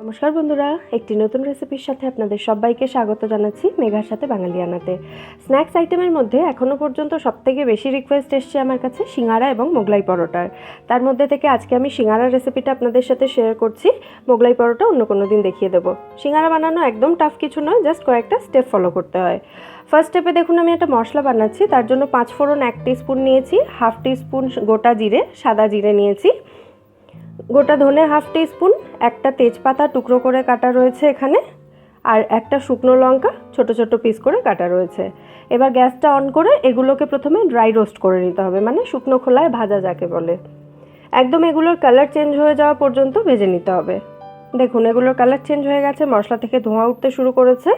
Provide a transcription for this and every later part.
নমস্কার বন্ধুরা, একটি নতুন রেসিপির সাথে আপনাদের সবাইকে স্বাগত জানাচ্ছি মেঘার সাথে বাঙালিয়ানাতে। স্ন্যাক্স আইটেমের মধ্যে এখনও পর্যন্ত সবথেকে বেশি রিকোয়েস্ট এসছে আমার কাছে সিঙ্গারা এবং মোগলাই পরোটার। তার মধ্যে থেকে আজকে আমি সিঙ্গারার রেসিপিটা আপনাদের সাথে শেয়ার করছি। মোগলাই পরোটা অন্য কোনো দিন দেখিয়ে দেবো। সিঙ্গারা বানানো একদম টাফ কিছু নয়, জাস্ট কয়েকটা স্টেপ ফলো করতে হয়। ফার্স্ট স্টেপে দেখুন আমি একটা মশলা বানাচ্ছি। তার জন্য 5 ফোড়ন 1 টিস্পুন নিয়েছি, হাফ টিস্পুন গোটা জিরে সাদা জিরে নিয়েছি, গোটা ধনে হাফ টিস্পুন, একটা তেজপাতা টুকরো করে কাটা রয়েছে এখানে, আর একটা শুকনো লঙ্কা ছোট ছোট পিস করে কাটা রয়েছে। এবার গ্যাসটা অন করে এগুলোকে প্রথমে ড্রাই রোস্ট করে নিতে হবে, মানে শুকনো খোলায় ভাজা যাকে বলে। একদম এগুলোর কালার চেঞ্জ হয়ে যাওয়া পর্যন্ত ভেজে নিতে হবে। দেখুন এগুলোর কালার চেঞ্জ হয়ে গেছে, মশলা থেকে ধোঁয়া উঠতে শুরু করেছে।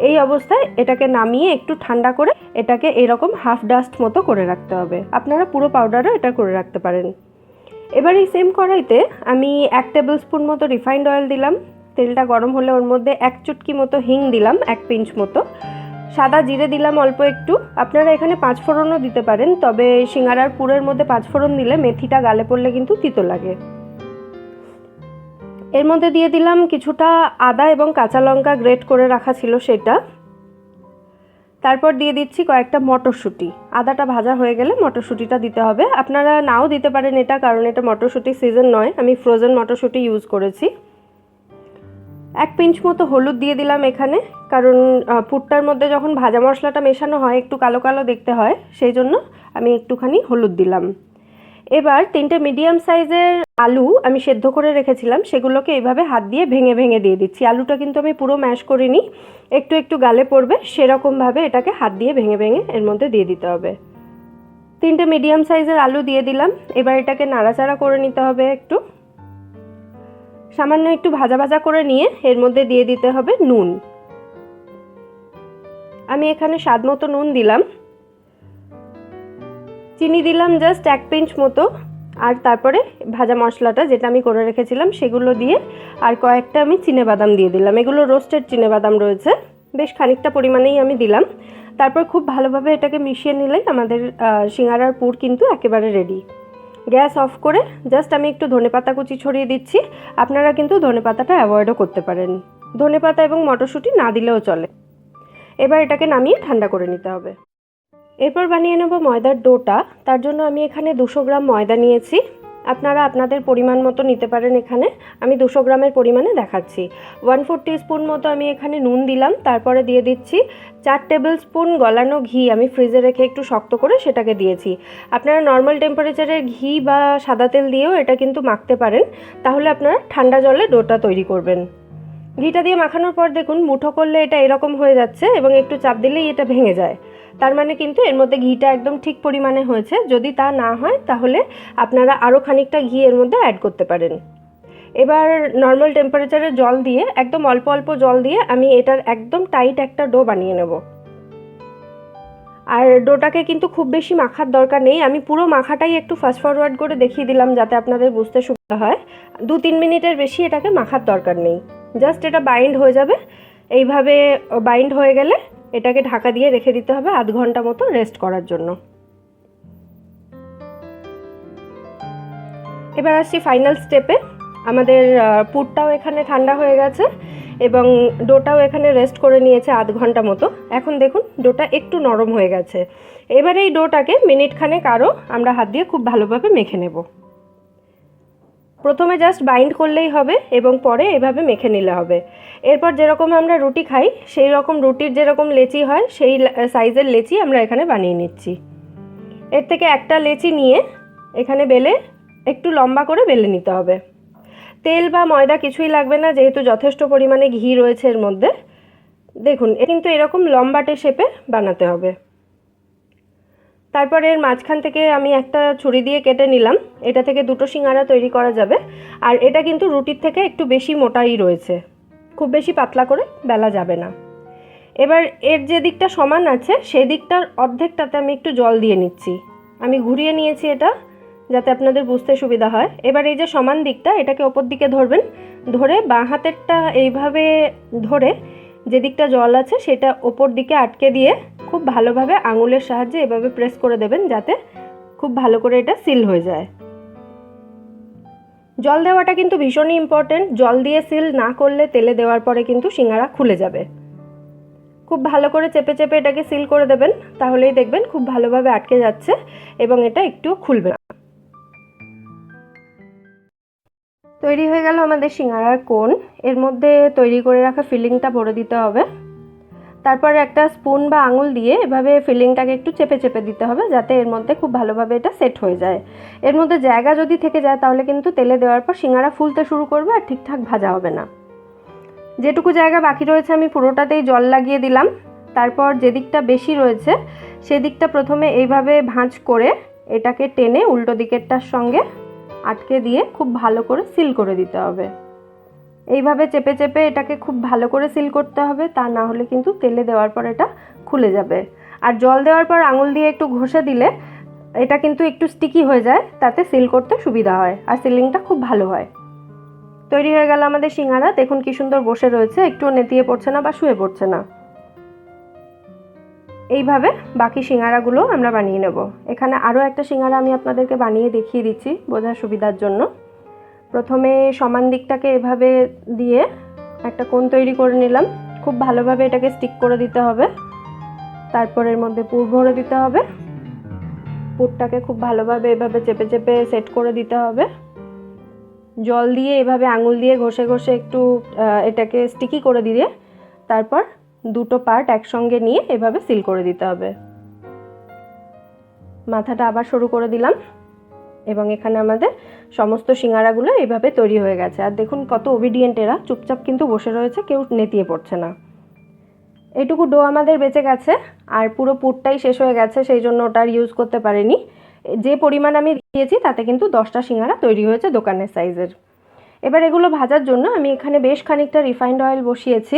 এই অবস্থায় এটাকে নামিয়ে একটু ঠান্ডা করে এটাকে এরকম হাফ ডাস্ট মতো করে রাখতে হবে। আপনারা পুরো পাউডারও এটা করে রাখতে পারেন। এবার এই সেম কড়াইতে আমি 1 টেবিল স্পুন মতো রিফাইন্ড অয়েল দিলাম। তেলটা গরম হলে ওর মধ্যে 1 চুটকি মতো হিং দিলাম, 1 পিঞ্চ মতো সাদা জিরে দিলাম অল্প একটু। আপনারা এখানে 5 ফোড়নও দিতে পারেন, তবে সিঙ্গারার পুরের মধ্যে 5 ফোড়ন দিলে মেথিটা গালে পড়লে কিন্তু তিতো লাগে। এর মধ্যে দিয়ে দিলাম কিছুটা আদা এবং কাঁচা লঙ্কা গ্রেট করে রাখা ছিল সেটা। তারপর দিয়ে দিচ্ছি কয়েকটা মটরশুঁটি। আদাটা ভাজা হয়ে গেলে মটরশুঁটিটা দিতে হবে। আপনারা নাও দিতে পারেন এটা, কারণ এটা মটরশুঁটির সিজন নয়, আমি ফ্রোজেন মটরশুঁটি ইউজ করেছি। 1 পিঞ্চ মতো হলুদ দিয়ে দিলাম এখানে, কারণ পুরটার মধ্যে যখন ভাজা মশলাটা মেশানো হয় একটু কালো কালো দেখতে হয়, সেই জন্য আমি একটুখানি হলুদ দিলাম। এবার 3টে মিডিয়াম সাইজের আলু আমি সেদ্ধ করে রেখেছিলাম, সেগুলোকে এইভাবে হাত দিয়ে ভেঙে ভেঙে দিয়ে দিচ্ছি। আলুটা কিন্তু আমি পুরো ম্যাশ করিনি, একটু একটু গালে পড়বে সেরকমভাবে এটাকে হাত দিয়ে ভেঙে ভেঙে এর মধ্যে দিয়ে দিতে হবে। 3টে মিডিয়াম সাইজের আলু দিয়ে দিলাম। এবার এটাকে নাড়াচাড়া করে নিতে হবে, একটু সামান্য একটু ভাজা ভাজা করে নিয়ে এর মধ্যে দিয়ে দিতে হবে নুন। আমি এখানে স্বাদ মতো নুন দিলাম। চিনি দিলাম জাস্ট 1 পিঞ্চ মতো, আর তারপরে ভাজা মশলাটা যেটা আমি করে রেখেছিলাম সেগুলো দিয়ে আর কয়েকটা আমি চিনেবাদাম দিয়ে দিলাম। এগুলো রোস্টেড চিনেবাদাম রয়েছে, বেশ খানিকটা পরিমাণেই আমি দিলাম। তারপর খুব ভালোভাবে এটাকে মিশিয়ে নিলেই আমাদের সিঙ্গারার পুর কিন্তু একেবারে রেডি। গ্যাস অফ করে জাস্ট আমি একটু ধনেপাতা কুচি ছড়িয়ে দিচ্ছি। আপনারা কিন্তু ধনেপাতাটা অ্যাভয়েডও করতে পারেন, ধনেপাতা এবং মটরশুঁটি না দিলেও চলে। এবার এটাকে নামিয়ে ঠান্ডা করে নিতে হবে। এরপর বানিয়ে নেব ময়দার ডোটা। তার জন্য আমি এখানে 200 গ্রাম ময়দা নিয়েছি। আপনারা আপনাদের পরিমাণ মতো নিতে পারেন। এখানে আমি 200 গ্রামের পরিমাণে দেখাচ্ছি। 1/4 টিস্পুন মতো আমি এখানে নুন দিলাম। তারপরে দিয়ে দিচ্ছি 4 টেবিল স্পুন গলানো ঘি, আমি ফ্রিজে রেখে একটু শক্ত করে সেটাকে দিয়েছি। আপনারা নর্মাল টেম্পারেচারের ঘি বা সাদা তেল দিয়েও এটা কিন্তু মাখতে পারেন, তাহলে আপনারা ঠান্ডা জলে ডোটা তৈরি করবেন। ঘিটা দিয়ে মাখানোর পর দেখুন মুঠো করলে এটা এরকম হয়ে যাচ্ছে এবং একটু চাপ দিলেই এটা ভেঙে যায়। তার মানে কিন্তু এর মধ্যে ঘিটা একদম ঠিক পরিমাণে হয়েছে। যদি তা না হয় তাহলে আপনারা আরও খানিকটা ঘি এর মধ্যে অ্যাড করতে পারেন। এবার নর্মাল টেম্পারেচারে জল দিয়ে, একদম অল্প অল্প জল দিয়ে আমি এটার একদম টাইট একটা ডো বানিয়ে নেব। আর ডোটাকে কিন্তু খুব বেশি মাখার দরকার নেই, আমি পুরো মাখাটাই একটু ফাস্ট ফরওয়ার্ড করে দেখিয়ে দিলাম যাতে আপনাদের বুঝতে সুবিধা হয়। 2-3 মিনিটের বেশি এটাকে মাখার দরকার নেই, জাস্ট এটা বাইন্ড হয়ে যাবে। এইভাবে বাইন্ড হয়ে গেলে এটাকে ঢাকা দিয়ে রেখে দিতে হবে আধ ঘন্টা মতো রেস্ট করার জন্য। এবার আসছি ফাইনাল স্টেপে। আমাদের পুরটাও এখানে ঠান্ডা হয়ে গেছে এবং ডোটাও এখানে রেস্ট করে নিয়েছে আধ ঘন্টা মতো। এখন দেখুন ডোটা একটু নরম হয়ে গেছে। এবার এই ডোটাকে মিনিট খানেক আরও আমরা হাত দিয়ে খুব ভালোভাবে মেখে নেব। প্রথমে জাস্ট বাইন্ড করলেই হবে এবং পরে এভাবে মেখে নিলে হবে। এরপর যেরকম আমরা রুটি খাই সেই রকম রুটির যেরকম লেচি হয় সেই সাইজের লেচি আমরা এখানে বানিয়ে নিচ্ছি। এর থেকে একটা লেচি নিয়ে এখানে বেলে একটু লম্বা করে বেলে নিতে হবে। তেল বা ময়দা কিছুই লাগবে না, যেহেতু যথেষ্ট পরিমাণে ঘি রয়েছে এর মধ্যে। দেখুন কিন্তু এরকম লম্বাটে শেপে বানাতে হবে। তারপর এর মাঝখান থেকে আমি একটা ছুরি দিয়ে কেটে নিলাম। এটা থেকে 2টো সিঙ্গারা তৈরি করা যাবে। আর এটা কিন্তু রুটির থেকে একটু বেশি মোটাই রয়েছে, খুব বেশি পাতলা করে বেলা যাবে না। এবার এর যে দিকটা সমান আছে সেই দিকটার অর্ধেকটাতে আমি একটু জল দিয়ে নিচ্ছি। আমি ঘুরিয়ে নিয়েছি এটা যাতে আপনাদের বুঝতে সুবিধা হয়। এবার এই যে সমান দিকটা এটাকে ওপর দিকে ধরবেন, ধরে বাঁ হাতেরটা এইভাবে ধরে যে দিকটা জল আছে সেটা ওপর দিকে আটকে দিয়ে খুব ভালোভাবে আঙুলের সাহায্যে এভাবে প্রেস করে দেবেন যাতে খুব ভালো করে এটা সিল হয়ে যায়। জল দেওয়াটা কিন্তু ভীষণই ইম্পর্টেন্ট। জল দিয়ে সিল না করলে তেলে দেওয়ার পরে কিন্তু সিঙ্গারা খুলে যাবে। খুব ভালো করে চেপে চেপে এটাকে সিল করে দেবেন, তাহলেই দেখবেন খুব ভালোভাবে আটকে যাচ্ছে এবং এটা একটুও খুলবে না। তৈরি হয়ে গেল আমাদের সিঙ্গারার কোন। এর মধ্যে তৈরি করে রাখা ফিলিংটা ভরে দিতে হবে। তারপর একটা স্পুন বা আঙুল দিয়ে এভাবে ফিলিংটাকে একটু চেপে চেপে দিতে হবে, যাতে এর মধ্যে খুব ভালোভাবে এটা সেট হয়ে যায়। এর মধ্যে জায়গা যদি থেকে যায় তাহলে কিন্তু তেলে দেওয়ার পর সিঙ্গারা ফুলতে শুরু করবে আর ঠিকঠাক ভাজা হবে না। যেটুকু জায়গা বাকি রয়েছে আমি পুরোটাতেই জল লাগিয়ে দিলাম। তারপর যে দিকটা বেশি রয়েছে সেদিকটা প্রথমে এইভাবে ভাঁজ করে এটাকে টেনে উল্টো দিকেরটার সঙ্গে আটকে দিয়ে খুব ভালো করে সিল করে দিতে হবে। এইভাবে চেপে চেপে এটাকে খুব ভালো করে সিল করতে হবে, তা না হলে কিন্তু তেলে দেওয়ার পর এটা খুলে যাবে। আর জল দেওয়ার পর আঙুল দিয়ে একটু ঘষে দিলে এটা কিন্তু একটু স্টিকি হয়ে যায়, তাতে সিল করতে সুবিধা হয় আর সিলিংটা খুব ভালো হয়। তৈরি হয়ে গেল আমাদের সিঙ্গারা। দেখুন কি সুন্দর বসে রয়েছে, একটুও নেতিয়ে পড়ছে না বা শুয়ে পড়ছে না। এইভাবে বাকি সিঙ্গারাগুলো আমরা বানিয়ে নেব। এখানে আরও একটা সিঙ্গারা আমি আপনাদেরকে বানিয়ে দেখিয়ে দিচ্ছি বোঝার সুবিধার জন্য। প্রথমে সমান দিকটাকে এভাবে দিয়ে একটা কোণ তৈরি করে নিলাম। খুব ভালোভাবে এটাকে স্টিক করে দিতে হবে। তারপর এর মধ্যে পুর ভরে দিতে হবে। পুরটাকে খুব ভালোভাবে এভাবে চেপে চেপে সেট করে দিতে হবে। জল দিয়ে এভাবে আঙুল দিয়ে ঘষে ঘষে একটু এটাকে স্টিকি করে দিয়ে তারপর দুটো পার্ট একসঙ্গে নিয়ে এভাবে সিল করে দিতে হবে। মাথাটা আবার সরু করে দিলাম এবং এখানে আমাদের সমস্ত সিঙ্গারাগুলো এইভাবে তৈরি হয়ে গেছে। আর দেখুন কত ওবিডিয়েন্ট এরা, চুপচাপ কিন্তু বসে রয়েছে, কেউ নেতিয়ে পড়ছে না। এইটুকু ডো আমাদের বেঁচে গেছে আর পুরো পুরটাই শেষ হয়ে গেছে, সেই জন্য ওটা আর ইউজ করতে পারিনি। যে পরিমাণ আমি দিয়েছি তাতে কিন্তু 10টা সিঙ্গারা তৈরি হয়েছে দোকানের সাইজের। এবার এগুলো ভাজার জন্য আমি এখানে বেশ খানিকটা রিফাইন্ড অয়েল বসিয়েছি।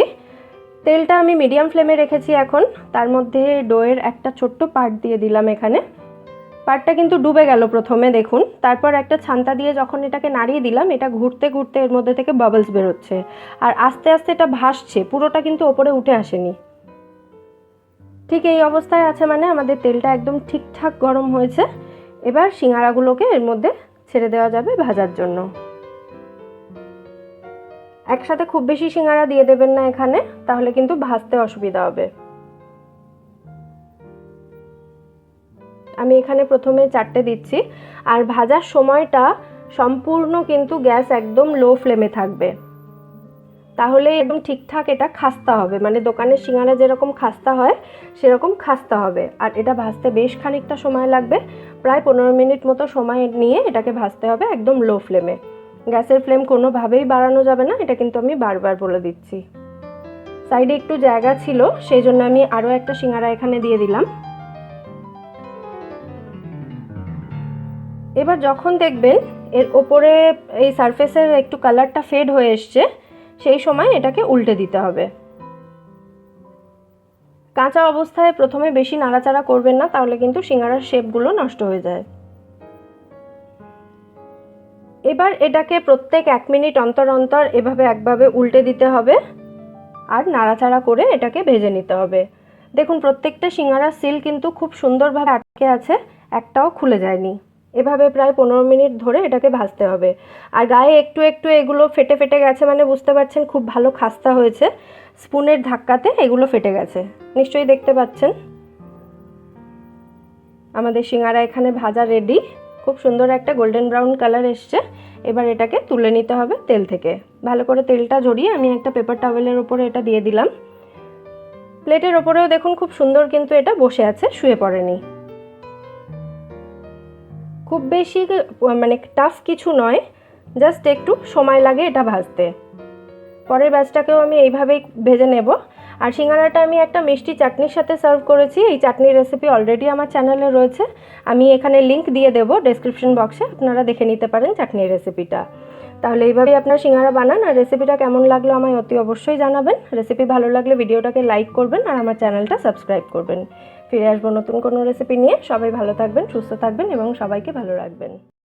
তেলটা আমি মিডিয়াম ফ্লেমে রেখেছি। এখন তার মধ্যে ডোয়ের একটা ছোট্ট পার্ট দিয়ে দিলাম। এখানে পার্টটা কিন্তু ডুবে গেল প্রথমে, দেখুন। তারপর একটা ছান্তা দিয়ে যখন এটাকে নাড়িয়ে দিলাম, এটা ঘুরতে ঘুরতে এর মধ্যে থেকে বাবলস বেরোচ্ছে আর আস্তে আস্তে এটা ভাসছে, পুরোটা কিন্তু ওপরে উঠে আসেনি। ঠিক এই অবস্থায় আছে মানে আমাদের তেলটা একদম ঠিকঠাক গরম হয়েছে। এবার সিঙ্গারাগুলোকে এর মধ্যে ছেড়ে দেওয়া যাবে ভাজার জন্য। একসাথে খুব বেশি সিঙ্গারা দিয়ে দেবেন না এখানে, তাহলে কিন্তু ভাজতে অসুবিধা হবে। আমি এখানে প্রথমে 4টে দিচ্ছি আর ভাজার সময়টা সম্পূর্ণ কিন্তু গ্যাস একদম লো ফ্লেমে থাকবে, তাহলে একদম ঠিকঠাক এটা খাস্তা হবে। মানে দোকানের সিঙ্গারা যেরকম খাস্তা হয় সেরকম খাস্তা হবে। আর এটা ভাজতে বেশ খানিকটা সময় লাগবে, প্রায় 15 মিনিট মতো সময় নিয়ে এটাকে ভাজতে হবে একদম লো ফ্লেমে। গ্যাসের ফ্লেম কোনোভাবেই বাড়ানো যাবে না, এটা কিন্তু আমি বারবার বলে দিচ্ছি। সাইডে একটু জায়গা ছিল, সেই জন্য আমি আরও একটা সিঙ্গারা এখানে দিয়ে দিলাম। এবার যখন দেখবেন এর ওপরে এই সারফেসের একটু কালারটা ফেড হয়ে এসছে, সেই সময় এটাকে উল্টে দিতে হবে। কাঁচা অবস্থায় প্রথমে বেশি নাড়াচাড়া করবেন না, তাহলে কিন্তু সিঙ্গারার শেপগুলো নষ্ট হয়ে যায়। এবার এটাকে প্রত্যেক 1 মিনিট অন্তর অন্তর এভাবে একভাবে উল্টে দিতে হবে আর নাড়াচাড়া করে এটাকে ভেজে নিতে হবে। দেখুন প্রত্যেকটা সিঙ্গারার সিল কিন্তু খুব সুন্দরভাবে আটকে আছে, একটাও খুলে যায়নি। এভাবে প্রায় 15 মিনিট ধরে এটাকে ভাজতে হবে। আর গায়ে একটু একটু এগুলো ফেটে ফেটে গেছে, মানে বুঝতে পারছেন খুব ভালো খাস্তা হয়েছে। স্পুনের ধাক্কাতে এগুলো ফেটে গেছে, নিশ্চয়ই দেখতে পাচ্ছেন। আমাদের সিঙ্গারা এখানে ভাজা রেডি। খুব সুন্দর একটা গোল্ডেন ব্রাউন কালার এসছে। এবার এটাকে তুলে নিতে হবে তেল থেকে। ভালো করে তেলটা ঝরিয়ে আমি একটা পেপার টাওয়েলের ওপরে এটা দিয়ে দিলাম। প্লেটের ওপরেও দেখুন খুব সুন্দর কিন্তু এটা বসে আছে, শুয়ে পড়েনি। খুব বেশি মানে টাফ কিছু নয়, জাস্ট একটু সময় লাগে এটা ভাজতে। পরের ব্যাচটাকেও আমি এইভাবেই ভেজে নেব। আর সিঙ্গারাটা আমি একটা মিষ্টি চাটনির সাথে সার্ভ করেছি। এই চাটনির রেসিপি অলরেডি আমার চ্যানেলে রয়েছে, আমি এখানে লিংক দিয়ে দেবো ডেসক্রিপশন বক্সে, আপনারা দেখে নিতে পারেন চাটনির রেসিপিটা। তাহলে এইভাবেই আপনার সিঙ্গারা বানান। আর রেসিপিটা কেমন লাগলো আমায় অতি অবশ্যই জানাবেন। রেসিপি ভালো লাগলে ভিডিওটাকে লাইক করবেন আর আমার চ্যানেলটা সাবস্ক্রাইব করবেন। ফিরে আসবো নতুন কোনো রেসিপি নিয়ে। সবাই ভালো থাকবেন, সুস্থ থাকবেন এবং সবাইকে ভালো রাখবেন।